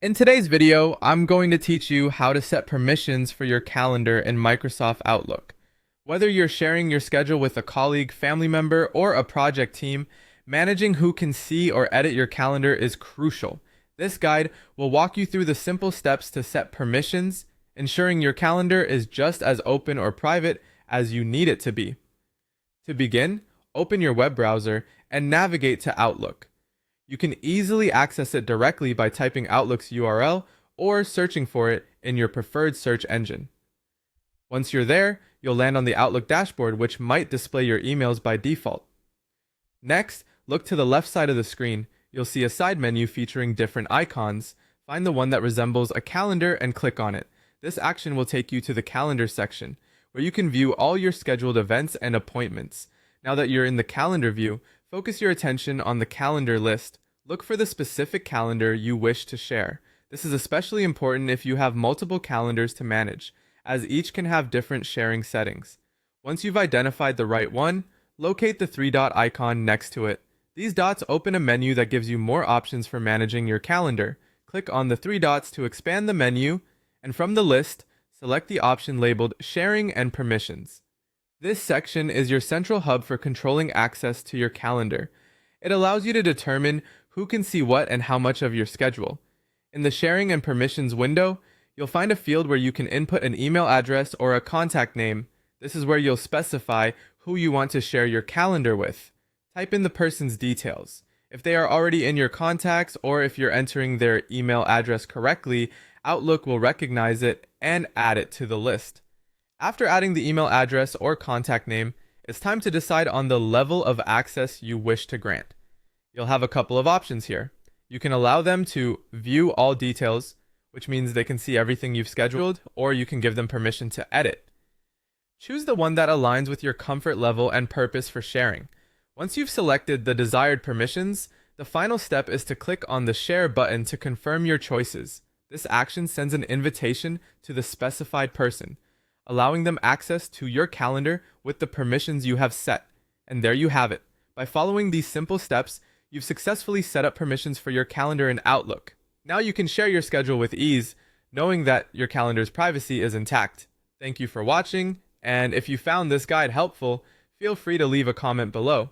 In today's video, I'm going to teach you how to set permissions for your calendar in Microsoft Outlook. Whether you're sharing your schedule with a colleague, family member, or a project team, managing who can see or edit your calendar is crucial. This guide will walk you through the simple steps to set permissions, ensuring your calendar is just as open or private as you need it to be. To begin, open your web browser and navigate to Outlook. You can easily access it directly by typing Outlook's URL or searching for it in your preferred search engine. Once you're there, you'll land on the Outlook dashboard, which might display your emails by default. Next, look to the left side of the screen. You'll see a side menu featuring different icons. Find the one that resembles a calendar and click on it. This action will take you to the calendar section, where you can view all your scheduled events and appointments. Now that you're in the calendar view, focus your attention on the calendar list. Look for the specific calendar you wish to share. This is especially important if you have multiple calendars to manage, as each can have different sharing settings. Once you've identified the right one, locate the three-dot icon next to it. These dots open a menu that gives you more options for managing your calendar. Click on the three dots to expand the menu, and from the list, select the option labeled Sharing and Permissions. This section is your central hub for controlling access to your calendar. It allows you to determine who can see what and how much of your schedule. In the Sharing and Permissions window, you'll find a field where you can input an email address or a contact name. This is where you'll specify who you want to share your calendar with. Type in the person's details. If they are already in your contacts or if you're entering their email address correctly, Outlook will recognize it and add it to the list. After adding the email address or contact name, it's time to decide on the level of access you wish to grant. You'll have a couple of options here. You can allow them to view all details, which means they can see everything you've scheduled, or you can give them permission to edit. Choose the one that aligns with your comfort level and purpose for sharing. Once you've selected the desired permissions, the final step is to click on the Share button to confirm your choices. This action sends an invitation to the specified person, allowing them access to your calendar with the permissions you have set. And there you have it. By following these simple steps, you've successfully set up permissions for your calendar in Outlook. Now you can share your schedule with ease, knowing that your calendar's privacy is intact. Thank you for watching, and if you found this guide helpful, feel free to leave a comment below.